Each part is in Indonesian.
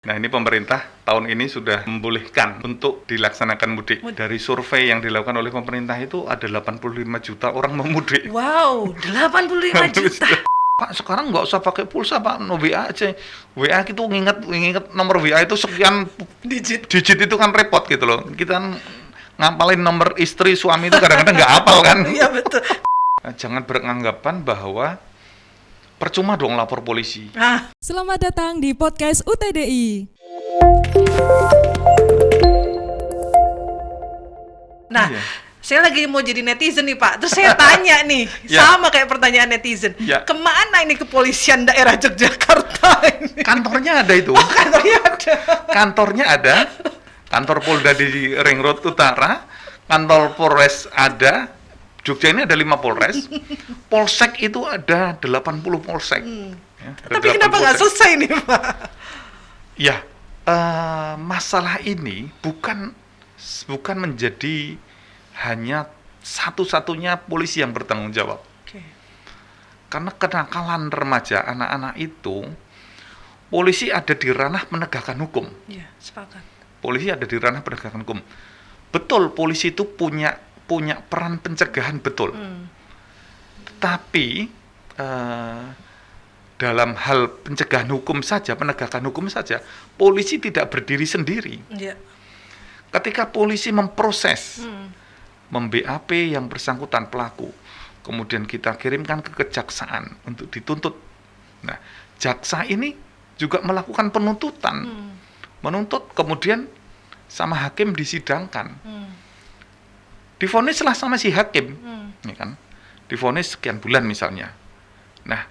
Nah, ini pemerintah tahun ini sudah membolehkan untuk dilaksanakan mudik. Dari survei yang dilakukan oleh pemerintah itu ada 85 juta orang memudik. Wow, 85 juta. Pak, sekarang nggak usah pakai pulsa, Pak, no WA aja. WA itu nginget nomor WA itu sekian Digit. digit itu kan repot gitu loh. Kita kan ngapalin nomor istri, suami itu kadang-kadang nggak hafal kan. Iya betul. Nah, jangan beranggapan bahwa percuma dong lapor polisi. Selamat datang di podcast UTDI. Nah, Iya. saya lagi mau jadi netizen nih Pak. Terus saya tanya nih, Ya. sama kayak pertanyaan netizen. Ya. Kemana ini kepolisian daerah Yogyakarta ini? Kantornya ada itu. Kantornya ada. Kantornya ada. Kantor Polda di Ring Road Utara, kantor Polres ada. Jogja ini ada 5 Polres. Polsek itu ada 80 Polsek. Ya, ada Tapi 80 kenapa nggak Polsek. selesai nih Pak? Ya, masalah ini bukan menjadi hanya satu-satunya polisi yang bertanggung jawab. Oke. Karena kenakalan remaja anak-anak itu, polisi ada di ranah penegakan hukum. Iya, sepakat. Polisi ada di ranah penegakan hukum. Betul, polisi itu punya peran pencegahan, betul. Tetapi dalam hal pencegahan hukum saja, penegakan hukum saja, polisi tidak berdiri sendiri. Iya. Ketika polisi memproses, mem-BAP yang bersangkutan pelaku, kemudian kita kirimkan ke kejaksaan untuk dituntut. Nah, jaksa ini juga melakukan penuntutan, menuntut, kemudian sama hakim disidangkan. Divonislah sama si hakim, ya kan? Divonis sekian bulan misalnya. Nah,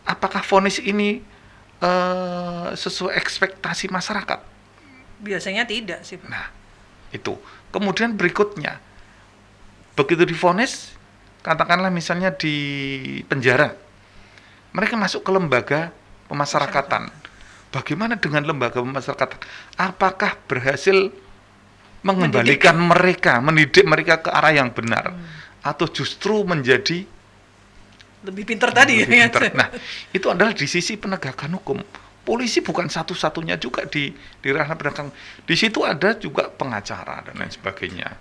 apakah vonis ini sesuai ekspektasi masyarakat? Biasanya tidak sih Pak. Nah, itu. Kemudian berikutnya, begitu divonis, katakanlah misalnya di penjara, mereka masuk ke lembaga pemasyarakatan. Bagaimana dengan lembaga pemasyarakatan? Apakah berhasil mengembalikan mereka, mendidik mereka ke arah yang benar, atau justru menjadi Lebih pintar tadi lebih ya. pintar? Nah, itu adalah di sisi penegakan hukum. Polisi bukan satu-satunya juga di ranah penegakan. Di situ ada juga pengacara dan lain sebagainya.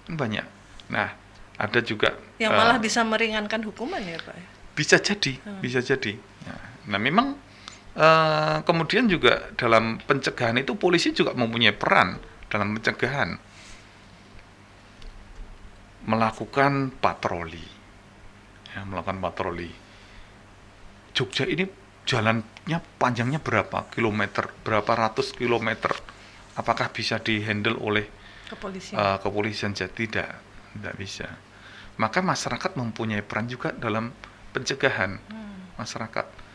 Kan banyak. Nah, ada juga Yang malah bisa meringankan hukuman ya Pak. bisa jadi, bisa jadi. Nah, memang kemudian juga dalam pencegahan itu polisi juga mempunyai peran dalam pencegahan, melakukan patroli, melakukan patroli. Jogja ini jalannya panjangnya berapa kilometer, berapa ratus kilometer, apakah bisa dihandle oleh Kepolisian. kepolisian? Tidak bisa. Maka masyarakat mempunyai peran juga dalam pencegahan masyarakat.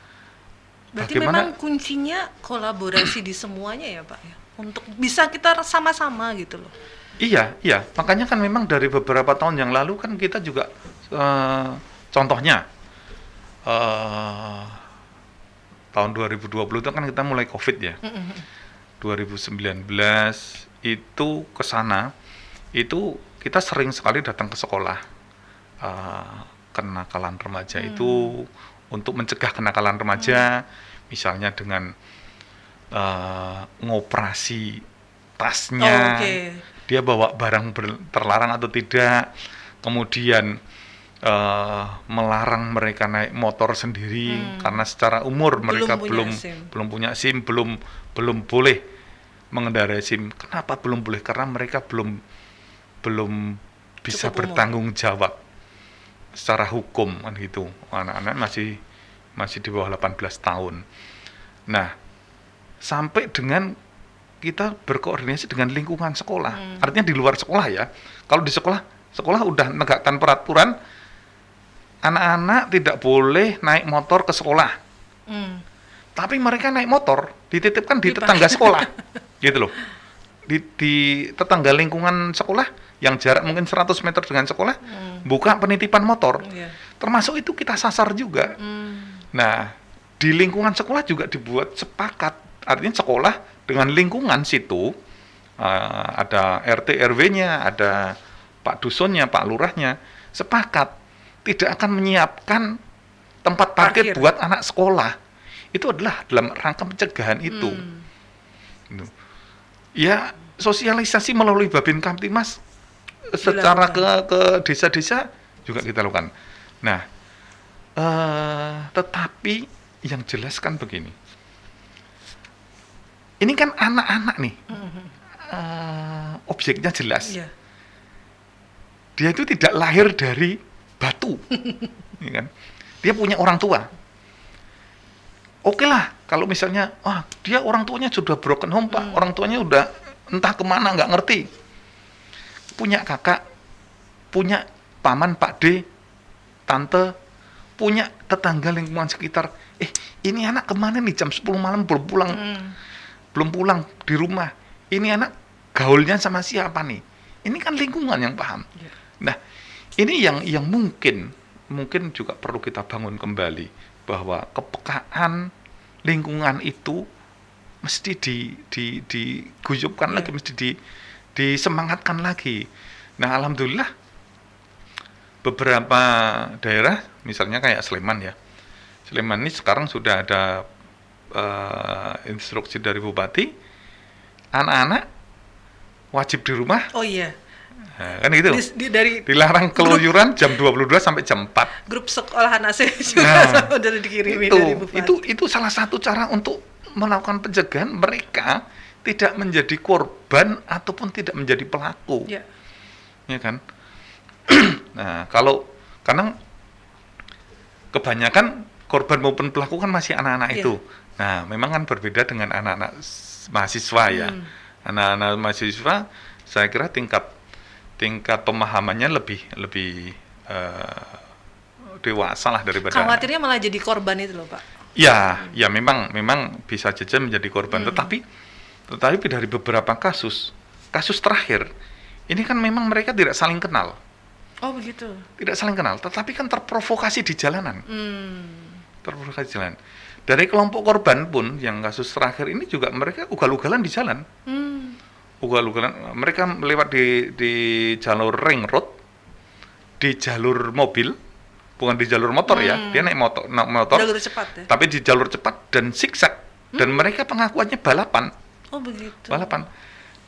Berarti memang kuncinya kolaborasi di semuanya ya Pak ya, untuk bisa kita sama-sama gitu loh. Iya. Makanya kan memang dari beberapa tahun yang lalu kan kita juga contohnya tahun 2020 itu kan kita mulai COVID ya. 2019 itu ke sana, itu kita sering sekali datang ke sekolah. Kenakalan remaja itu untuk mencegah kenakalan remaja, misalnya dengan ngoperasi tasnya, dia bawa barang terlarang atau tidak, kemudian melarang mereka naik motor sendiri karena secara umur mereka belum punya SIM, belum boleh mengendarai SIM. Kenapa belum boleh? Karena mereka belum bisa bertanggung jawab secara hukum kan gitu. Anak-anak masih di bawah 18 tahun. Nah, sampai dengan kita berkoordinasi dengan lingkungan sekolah. Artinya di luar sekolah ya. Kalau di sekolah udah menegakkan peraturan, anak-anak tidak boleh naik motor ke sekolah. Tapi mereka naik motor, dititipkan di tetangga sekolah. Gitu loh. Di tetangga lingkungan sekolah, yang jarak mungkin 100 meter dengan sekolah, buka penitipan motor. Termasuk itu kita sasar juga. Nah, di lingkungan sekolah juga dibuat sepakat. Artinya sekolah dengan lingkungan situ, ada RT RW-nya, ada Pak Dusunnya, Pak Lurahnya, sepakat tidak akan menyiapkan tempat parkir buat anak sekolah. Itu adalah dalam rangka pencegahan itu. Gitu. Ya sosialisasi melalui Babin Kamtibmas secara ke desa-desa juga kita lakukan. Nah, tetapi yang jelas kan begini, ini kan anak-anak nih, objeknya jelas. Iya. Dia itu tidak lahir dari batu, ya kan? Dia punya orang tua. Oke lah, kalau misalnya, dia orang tuanya sudah broken home Pak, orang tuanya udah entah kemana nggak ngerti. Punya kakak, punya paman Pak D, tante, punya tetangga lingkungan sekitar. Ini anak kemana nih jam 10 malam belum pulang di rumah. Ini anak gaulnya sama siapa nih? Ini kan lingkungan yang paham. Yeah. Nah, ini yang mungkin juga perlu kita bangun kembali, bahwa kepekaan lingkungan itu mesti diguyupkan lagi, mesti disemangatkan lagi. Nah, alhamdulillah beberapa daerah, misalnya kayak Sleman ya. Sleman ini sekarang sudah ada instruksi dari bupati, anak-anak wajib di rumah. Oh iya. Nah, kan gitu. Dilarang keluyuran jam 22 sampai jam 4. Grup sekolah anak saya juga udah dikirimi dari bupati. Itu salah satu cara untuk melakukan pencegahan mereka tidak menjadi korban ataupun tidak menjadi pelaku. Ya. Ya kan? Nah, karena kebanyakan korban maupun pelaku kan masih anak-anak itu. Nah, memang kan berbeda dengan anak-anak mahasiswa ya. Anak-anak mahasiswa saya kira tingkat pemahamannya lebih dewasa lah daripada. Khawatirnya malah jadi korban itu loh, Pak. Ya memang bisa saja menjadi korban. Tetapi dari beberapa kasus terakhir ini kan memang mereka tidak saling kenal. Oh begitu. Tidak saling kenal, tetapi kan terprovokasi di jalanan. Terprovokasi di jalanan. Dari kelompok korban pun yang kasus terakhir ini juga mereka ugal-ugalan di jalan. Ugal-ugalan, mereka lewat di jalur ring road, di jalur mobil, bukan di jalur motor ya. Dia naik motor. Jalur cepat ya. Tapi di jalur cepat dan zigzag. Dan mereka pengakuannya balapan. Oh begitu. Balapan.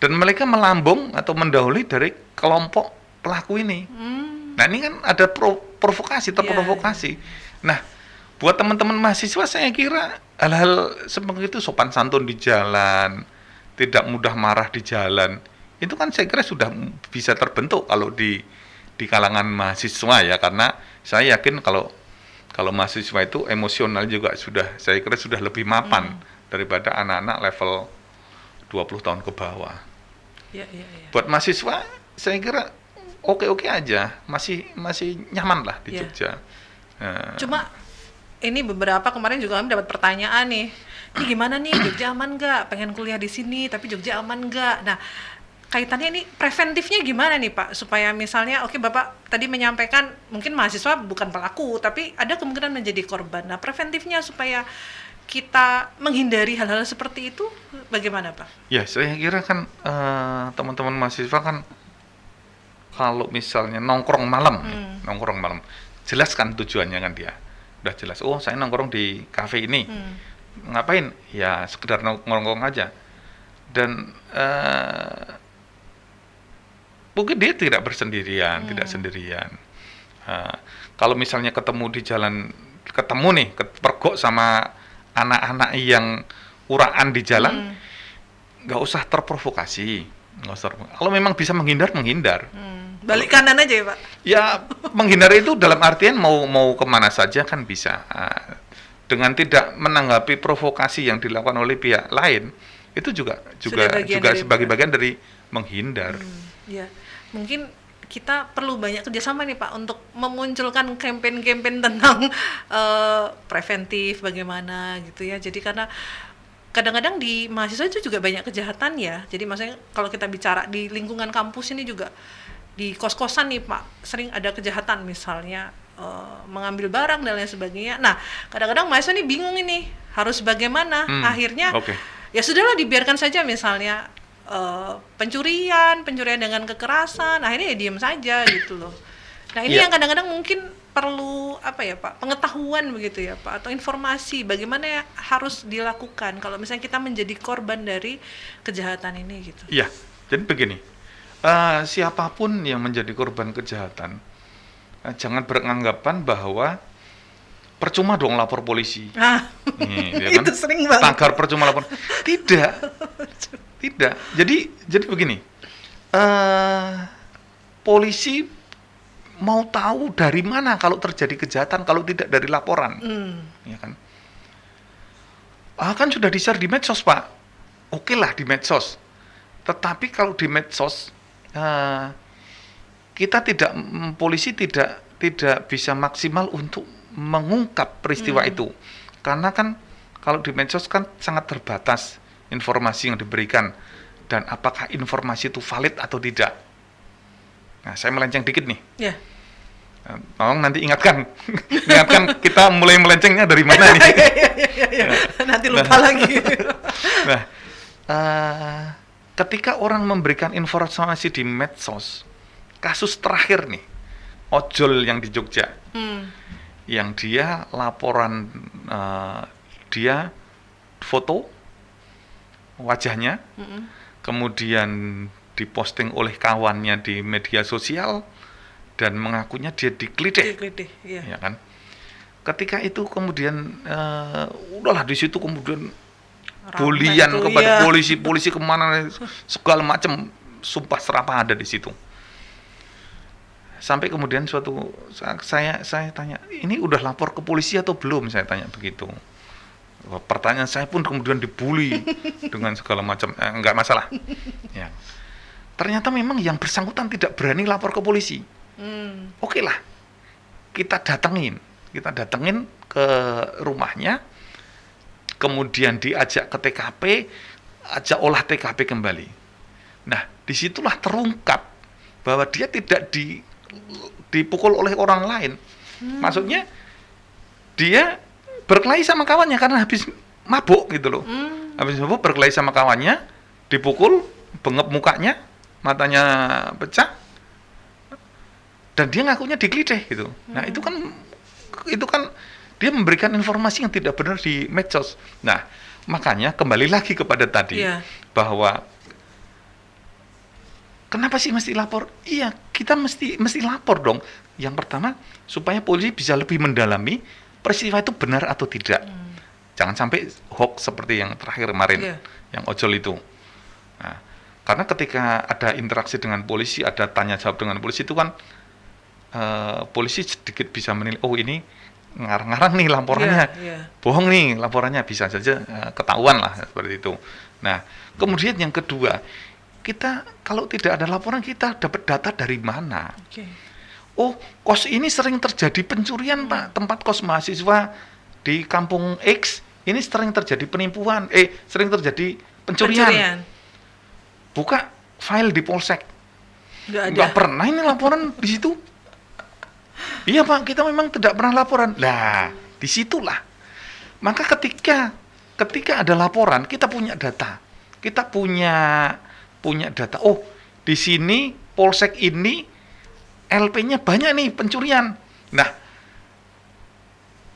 Dan mereka melambung atau mendahului dari kelompok pelaku ini. Nah, ini kan ada terprovokasi. Nah, buat teman-teman mahasiswa saya kira hal-hal seperti itu, sopan santun di jalan, tidak mudah marah di jalan, itu kan saya kira sudah bisa terbentuk kalau di kalangan mahasiswa ya, karena saya yakin kalau mahasiswa itu emosional juga saya kira sudah lebih mapan daripada anak-anak level 20 tahun ke bawah. Ya. Buat mahasiswa saya kira oke aja, masih nyaman lah di Jogja. Cuma ini beberapa kemarin juga kami dapat pertanyaan nih, ini gimana nih, Jogja aman nggak? Pengen kuliah di sini tapi Jogja aman nggak? Nah, kaitannya ini preventifnya gimana nih Pak, supaya misalnya Bapak tadi menyampaikan mungkin mahasiswa bukan pelaku tapi ada kemungkinan menjadi korban. Nah, preventifnya supaya kita menghindari hal-hal seperti itu bagaimana Pak? Ya, saya kira kan teman-teman mahasiswa kan kalau misalnya nongkrong malam, jelaskan tujuannya kan dia. Udah jelas, saya nongkrong di kafe ini. Ngapain? Ya sekedar nongkrong aja. Dan mungkin dia tidak bersendirian, tidak sendirian. Kalau misalnya ketemu di jalan, pergok sama anak-anak yang uraan di jalan, nggak usah terprovokasi. Kalau memang bisa menghindar. Balik kanan aja ya Pak? Ya, menghindar itu dalam artian mau kemana saja kan bisa. Dengan tidak menanggapi provokasi yang dilakukan oleh pihak lain, itu juga sebagai bagian dari menghindar. Ya, mungkin kita perlu banyak kerjasama nih Pak untuk memunculkan kampanye-kampanye tentang preventif bagaimana gitu ya. Jadi karena kadang-kadang di mahasiswa itu juga banyak kejahatan ya. Jadi maksudnya kalau kita bicara di lingkungan kampus ini juga di kos-kosan nih Pak, sering ada kejahatan misalnya mengambil barang dan lain sebagainya. Nah, kadang-kadang mahasiswa ini bingung ini harus bagaimana. Akhirnya ya sudahlah dibiarkan saja misalnya pencurian dengan kekerasan, akhirnya ya diam saja gitu loh. Nah, ini yang kadang-kadang mungkin perlu apa ya Pak, pengetahuan begitu ya Pak, atau informasi bagaimana ya harus dilakukan kalau misalnya kita menjadi korban dari kejahatan ini gitu. Iya, jadi begini, siapapun yang menjadi korban kejahatan, jangan beranggapan bahwa percuma dong lapor polisi. Ah, Ya kan? itu sering banget. Tagar percuma lapor. Tidak, tidak. Jadi begini, polisi mau tahu dari mana kalau terjadi kejahatan kalau tidak dari laporan, ya kan? Kan sudah di-share di medsos Pak. Oke lah di medsos. Tetapi kalau di medsos kita polisi tidak bisa maksimal untuk mengungkap peristiwa itu, karena kan kalau di medsos kan sangat terbatas informasi yang diberikan dan apakah informasi itu valid atau tidak. Nah, saya melenceng dikit nih. Ya. Tolong nanti ingatkan kita mulai melencengnya dari mana nih. Nanti lupa lagi. Nah, ketika orang memberikan informasi di medsos, kasus terakhir nih, ojol yang di Jogja, yang dia laporan, dia foto wajahnya, kemudian diposting oleh kawannya di media sosial dan mengakunya dia digeledah, Iya. ya kan? Ketika itu kemudian udahlah di situ kemudian bulian tuh, kepada iya. polisi kemana segala macam sumpah serapah ada di situ. Sampai kemudian suatu saya tanya, ini udah lapor ke polisi atau belum? Saya tanya begitu. Pertanyaan saya pun kemudian dibully dengan segala macam. Enggak masalah. Ya. Ternyata memang yang bersangkutan tidak berani lapor ke polisi. Oke lah, kita datengin ke rumahnya, kemudian diajak ke TKP, ajak olah TKP kembali. Nah, disitulah terungkap bahwa dia tidak dipukul oleh orang lain. Maksudnya dia berkelahi sama kawannya karena habis mabuk gitu loh. Habis mabuk berkelahi sama kawannya, dipukul, bengep mukanya, matanya pecah, dan dia ngakunya digeledah gitu. Nah, itu kan dia memberikan informasi yang tidak benar di medsos. Nah, makanya kembali lagi kepada tadi, bahwa kenapa sih mesti lapor? Iya, kita mesti lapor dong. Yang pertama, supaya polisi bisa lebih mendalami peristiwa itu benar atau tidak. Jangan sampai hoax seperti yang terakhir kemarin, yang ojol itu. Nah, karena ketika ada interaksi dengan polisi, ada tanya jawab dengan polisi, itu kan polisi sedikit bisa menilai, oh ini ngarang-ngarang nih laporannya, bohong nih laporannya, bisa saja ketahuan lah seperti itu. Nah, kemudian yang kedua, kita kalau tidak ada laporan, kita dapat data dari mana? Oh, kos ini sering terjadi pencurian Pak, tempat kos mahasiswa di kampung X ini sering terjadi penipuan, sering terjadi pencurian. Buka file di polsek, nggak pernah ini laporan di situ. Iya Pak, kita memang tidak pernah laporan. Nah, disitulah. Maka ketika ada laporan, kita punya data. Kita punya data. Oh, di sini polsek ini LP-nya banyak nih pencurian. Nah,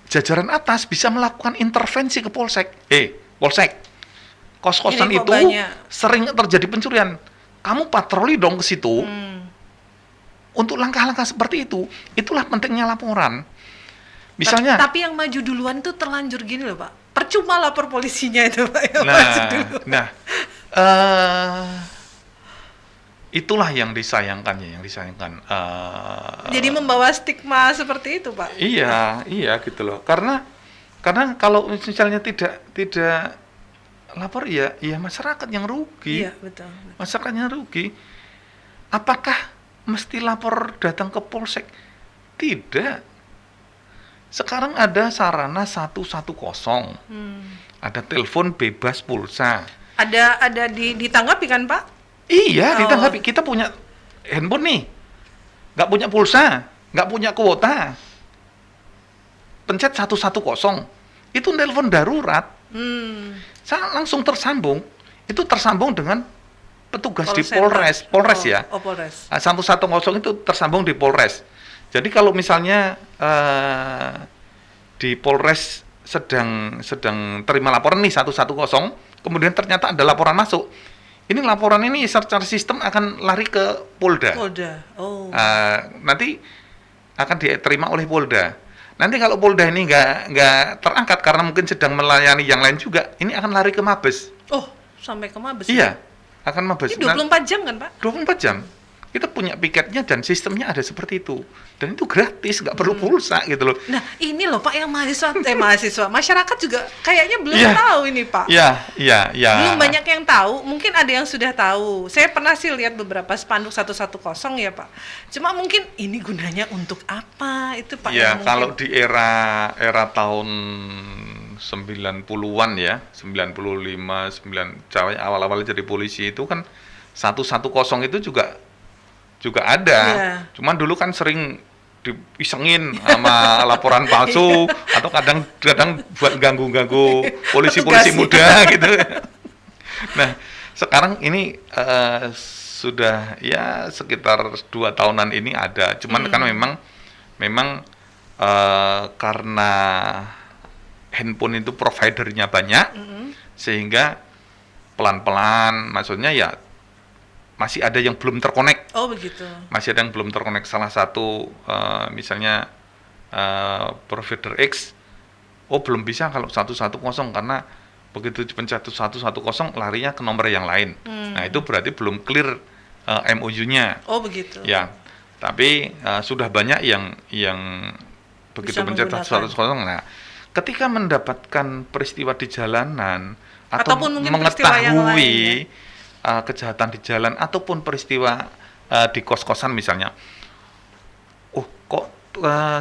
jajaran atas bisa melakukan intervensi ke polsek. Polsek, kos-kosan itu sering terjadi pencurian. Kamu patroli dong ke situ. Untuk langkah-langkah seperti itu, itulah pentingnya laporan. Misalnya. Tapi yang maju duluan tuh terlanjur gini loh Pak. Percuma lapor polisinya itu Pak. Itulah yang disayangkan. Jadi membawa stigma seperti itu Pak. Iya gitu loh. Karena kalau misalnya tidak lapor, ya masyarakat yang rugi. Iya, betul. Masyarakat yang rugi. Apakah mesti lapor datang ke polsek? Tidak. Sekarang ada sarana 110. Ada telepon bebas pulsa. Ada ditanggapi kan Pak? Iya, ditanggapi. Kita punya handphone nih, nggak punya pulsa, nggak punya kuota. Pencet 110. Itu telepon darurat. Saya langsung tersambung. Itu tersambung dengan petugas di Polres ya. Polres. 110 itu tersambung di Polres. Jadi kalau misalnya di Polres sedang terima laporan nih 110, kemudian ternyata ada laporan masuk. Ini laporan ini secara sistem akan lari ke Polda. Polda. Oh. Nanti akan diterima oleh Polda. Nanti kalau Polda ini nggak terangkat karena mungkin sedang melayani yang lain juga, ini akan lari ke Mabes. Oh, sampai ke Mabes. Iya, akan Mabes. Ini 24 jam kan, Pak? 24 jam. Kita punya piketnya dan sistemnya ada seperti itu. Dan itu gratis, nggak perlu pulsa gitu loh. Nah, ini loh Pak yang masyarakat juga kayaknya belum Iya. tahu ini Pak. Iya. Belum banyak yang tahu, mungkin ada yang sudah tahu. Saya pernah sih lihat beberapa spanduk 110 ya Pak. Cuma mungkin ini gunanya untuk apa? Itu Pak Ya, yang kalau mungkin. di era tahun 90-an ya, 95, 9 awal-awal jadi polisi itu kan 110 itu juga ada. Iya. Cuman dulu kan sering diisengin sama laporan palsu atau kadang buat ganggu-ganggu polisi-polisi Petugas. muda gitu. Nah, sekarang ini sudah ya sekitar 2 tahunan ini ada. Cuman kan memang karena handphone itu providernya banyak, sehingga pelan-pelan, maksudnya ya masih ada yang belum terkonek. Oh, begitu. Masih ada yang belum terkonek. Salah satu misalnya provider X, belum bisa kalau 110 karena begitu dipencet 110 larinya ke nomor yang lain. Nah, itu berarti belum clear MOU-nya. Oh, begitu. Ya, tapi sudah banyak yang begitu Bisa pencet menggunakan. 110. Nah, ketika mendapatkan peristiwa di jalanan atau Ataupun mungkin peristiwa yang lain, mengetahui kejahatan di jalan ataupun peristiwa di kos-kosan misalnya, kok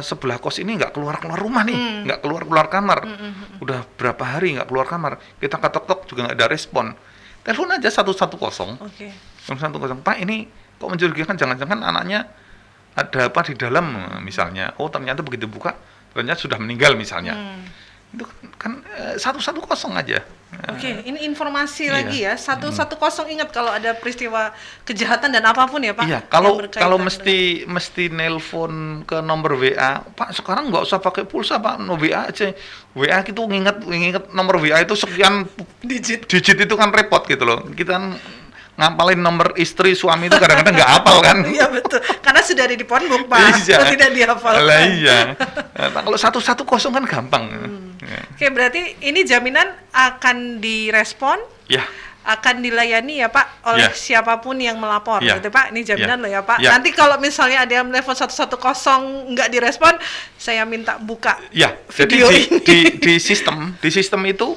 sebelah kos ini nggak keluar rumah nih, nggak keluar kamar, udah berapa hari nggak keluar kamar, kita ketok-ketok juga nggak ada respon, telepon aja 110. Oke. 110, Pak, ini kok mencurigakan, jangan-jangan anaknya ada apa di dalam misalnya. Ternyata begitu buka ternyata sudah meninggal misalnya. Itu kan 110 aja. Oke, ini informasi Iya. lagi ya. 110 ingat kalau ada peristiwa kejahatan dan apapun ya, Pak. Iya, yang kalau berkaitan mesti nelpon ke nomor WA, Pak, sekarang nggak usah pakai pulsa, Pak, no WA aja. WA itu nginget nomor WA itu sekian digit. digit itu kan repot gitu loh. Kita kan ngapalin nomor istri suami itu kadang-kadang nggak hafal kan. Iya betul. Karena sudah ada di phonebook, Pak. Iya. Terus tidak dihafalkan. Lah iya. Nah, kalau 110 kan gampang. Ya. Oke, berarti ini jaminan akan direspon, Ya. akan dilayani ya Pak oleh Ya. siapapun yang melapor Ya. gitu Pak. Ini jaminan Ya. loh ya Pak. Ya. Nanti kalau misalnya ada yang telepon 110 nggak direspon, saya minta buka Ya, video jadi ini. di sistem itu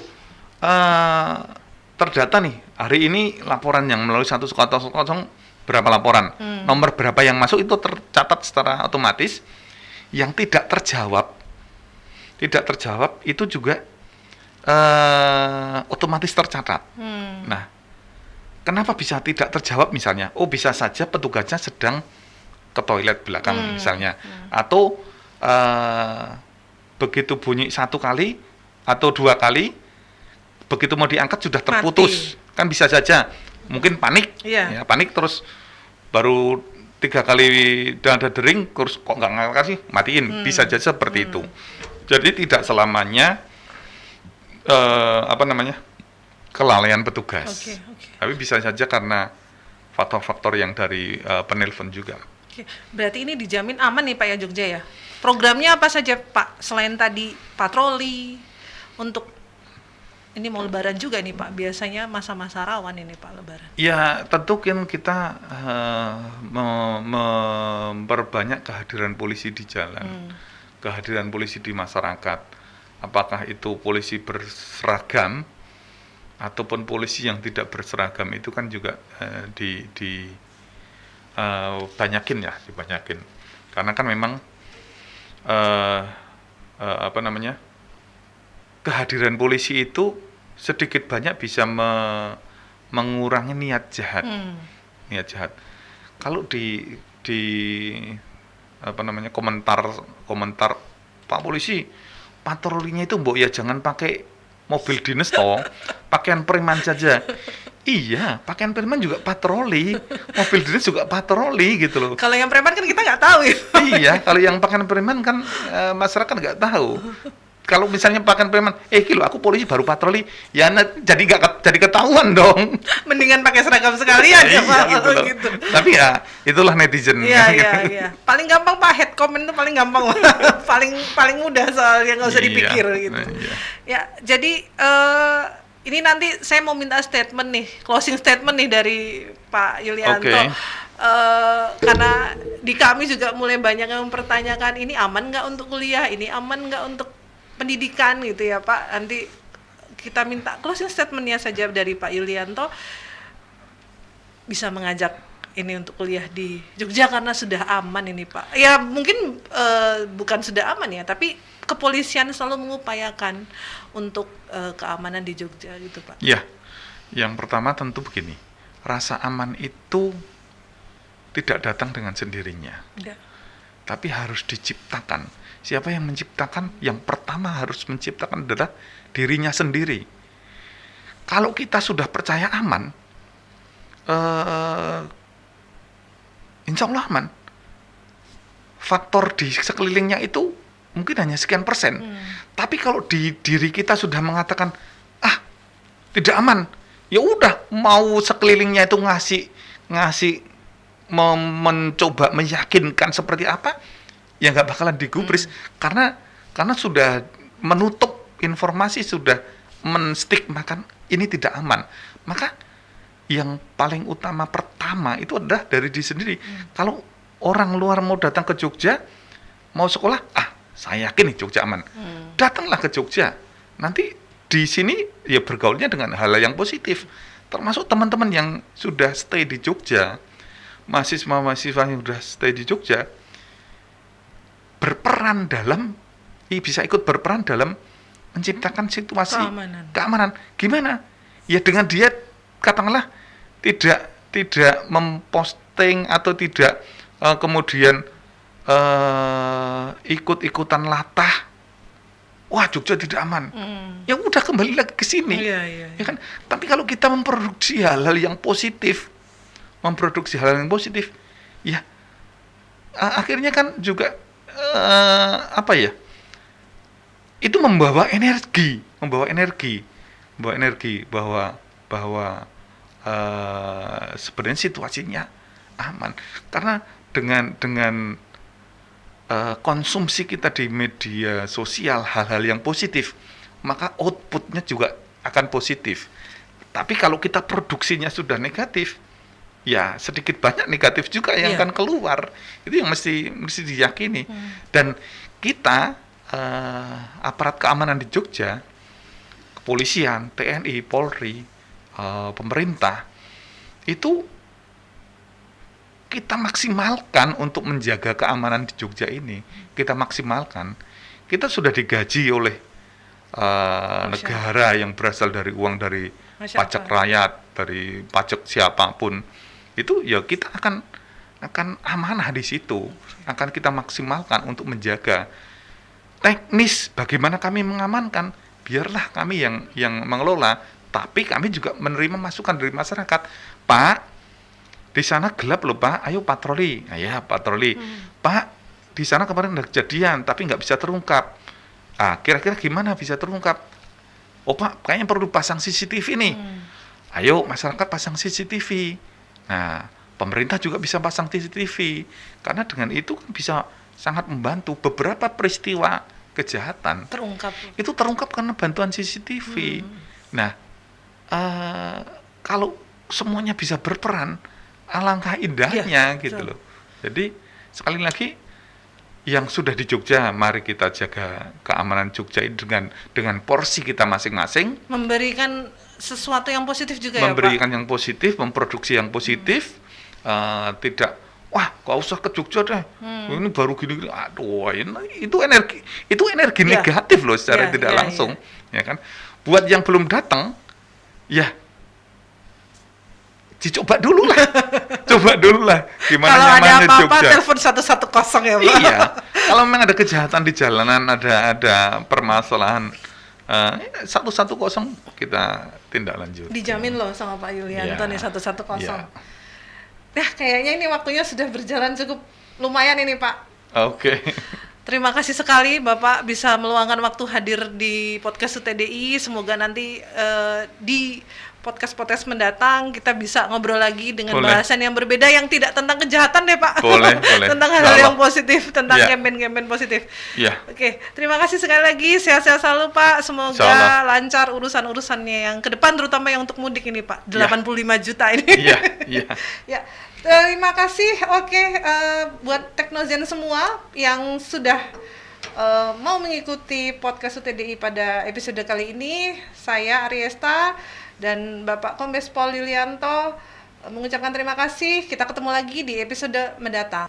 terdata nih, hari ini laporan yang melalui 110 berapa laporan, nomor berapa yang masuk itu tercatat secara otomatis. Yang tidak terjawab itu juga otomatis tercatat. Nah, kenapa bisa tidak terjawab misalnya? Bisa saja petugasnya sedang ke toilet belakang misalnya, atau begitu bunyi 1 kali atau 2 kali, begitu mau diangkat sudah terputus. Kan bisa saja, mungkin panik, Iya. ya, panik terus baru 3 kali dada dering, terus kok nggak ngangkat sih, matiin. Bisa saja seperti itu. Jadi tidak selamanya kelalaian petugas. Oke. Tapi bisa saja karena faktor-faktor yang dari penelpon juga. Oke, berarti ini dijamin aman nih Pak ya Jogja ya. Programnya apa saja Pak? Selain tadi patroli, untuk ini mau lebaran juga nih Pak. Biasanya masa-masa rawan ini Pak lebaran. Ya, tentu kan kita memperbanyak kehadiran polisi di jalan, kehadiran polisi di masyarakat. Apakah itu polisi berseragam ataupun polisi yang tidak berseragam, itu kan juga dibanyakin. Karena kan memang kehadiran polisi itu sedikit banyak bisa mengurangi niat jahat. Niat jahat. Kalau di komentar Pak Polisi, patrolinya itu mbok ya jangan pakai mobil dinas toh, pakaian preman saja. Iya, pakaian preman juga patroli, mobil dinas juga patroli gitu loh. Kalau yang preman kan kita nggak tahu ya. Iya, kalau yang pakaian preman kan masyarakat nggak tahu. Kalau misalnya pakaian preman, kilo aku polisi baru patroli, ya jadi nggak jadi ketahuan dong. Mendingan pakai seragam sekalian ya Iya, Pak. gitu loh. Gitu. Tapi ya itulah netizen. Iya. Paling gampang Pak, head comment itu paling gampang. paling mudah soalnya nggak usah Iya, dipikir gitu. iya. Ya, jadi ini nanti saya mau minta statement nih, closing statement nih dari Pak Yulianto. Oke. Karena di kami juga mulai banyak yang mempertanyakan ini aman nggak untuk kuliah, ini aman nggak untuk pendidikan gitu ya Pak. Nanti kita minta closing statementnya saja dari Pak Yulianto, bisa mengajak ini untuk kuliah di Jogja karena sudah aman ini Pak. Ya mungkin bukan sudah aman ya, tapi kepolisian selalu mengupayakan untuk keamanan di Jogja gitu Pak. Ya, yang pertama tentu begini, rasa aman itu tidak datang dengan sendirinya, Ya. tapi harus diciptakan. Siapa yang menciptakan? Yang pertama harus menciptakan adalah dirinya sendiri. Kalau kita sudah percaya aman, insya Allah aman. Faktor di sekelilingnya itu mungkin hanya sekian persen. Tapi kalau di diri kita sudah mengatakan, tidak aman, ya udah mau sekelilingnya itu ngasih mencoba meyakinkan seperti apa, ya nggak bakalan digubris karena sudah menutup informasi, sudah menstigmakan ini tidak aman. Maka yang paling utama pertama itu adalah dari diri sendiri. Kalau orang luar mau datang ke Jogja, mau sekolah, saya yakin nih Jogja aman. Datanglah ke Jogja. Nanti di sini ya bergaulnya dengan hal yang positif. Termasuk teman-teman yang sudah stay di Jogja, mahasiswa-mahasiswa yang sudah stay di Jogja, bisa ikut berperan dalam menciptakan situasi keamanan. Gimana? Ya dengan dia katakanlah tidak memposting atau tidak kemudian ikut-ikutan latah. Wah, Jogja tidak aman. Ya udah kembali lagi ke sini. Iya. Ya kan? Tapi kalau kita memproduksi hal-hal yang positif, ya akhirnya kan juga itu membawa energi bahwa sebenarnya situasinya aman karena dengan konsumsi kita di media sosial hal-hal yang positif, maka outputnya juga akan positif. Tapi kalau kita produksinya sudah negatif, ya sedikit banyak negatif juga yang akan keluar. Itu yang mesti diyakini. Dan kita aparat keamanan di Jogja, kepolisian, TNI, Polri, pemerintah, itu kita maksimalkan untuk menjaga keamanan di Jogja ini. Kita maksimalkan. Kita sudah digaji oleh negara yang berasal dari uang dari pajak rakyat, dari pajak siapapun. Itu ya kita akan amanah di situ. Akan kita maksimalkan untuk menjaga. Teknis bagaimana kami mengamankan, biarlah kami yang mengelola, tapi kami juga menerima masukan dari masyarakat. Pak, di sana gelap loh Pak, ayo patroli. Nah, ya patroli. Pak, di sana kemarin ada kejadian tapi nggak bisa terungkap. Kira-kira gimana bisa terungkap? Oh Pak, kayaknya perlu pasang CCTV nih. Ayo masyarakat pasang CCTV. Nah, pemerintah juga bisa pasang CCTV. Karena dengan itu kan bisa sangat membantu. Beberapa peristiwa kejahatan itu terungkap karena bantuan CCTV. Nah, kalau semuanya bisa berperan, alangkah indahnya gitu loh. Jadi sekali lagi yang sudah di Jogja, mari kita jaga keamanan Jogja ini dengan porsi kita masing-masing. Memberikan sesuatu yang positif juga memberikan ya Pak? yang positif, memproduksi yang positif. Tidak, wah kau usah ke Jogja deh, ini baru gini-gini. Aduh, itu energi negatif loh secara tidak langsung. Ya kan? Buat yang belum datang, ya dicoba dulu lah. Coba dulu lah gimana kalau nyamannya ada apa-apa Jogja. telepon 110 ya Pak. Iya. Kalau memang ada kejahatan di jalanan, ada permasalahan 110 kita tindak lanjut. Dijamin loh sama Pak Yulianto Ya. nih 110. Ya. Nah, kayaknya ini waktunya sudah berjalan cukup lumayan ini Pak. Oke. Terima kasih sekali Bapak bisa meluangkan waktu hadir di podcast UTDI. Semoga nanti di podcast-podcast mendatang kita bisa ngobrol lagi dengan Boleh. bahasan yang berbeda yang tidak tentang kejahatan deh Pak. Boleh. Tentang hal-hal Insya yang Allah. positif, tentang Ya. campaign-campaign positif. Ya. Oke, terima kasih sekali lagi. Sehat-sehat selalu Pak. Insya Semoga Allah. lancar urusan-urusannya yang ke depan, terutama yang untuk mudik ini Pak. Ya. 85 juta ini. Iya, iya. Ya, terima kasih. Oke, buat Teknozen semua yang sudah mau mengikuti podcast UTDI pada episode kali ini, saya Ariesta dan Bapak Kombes Pol Yulianto mengucapkan terima kasih. Kita ketemu lagi di episode mendatang.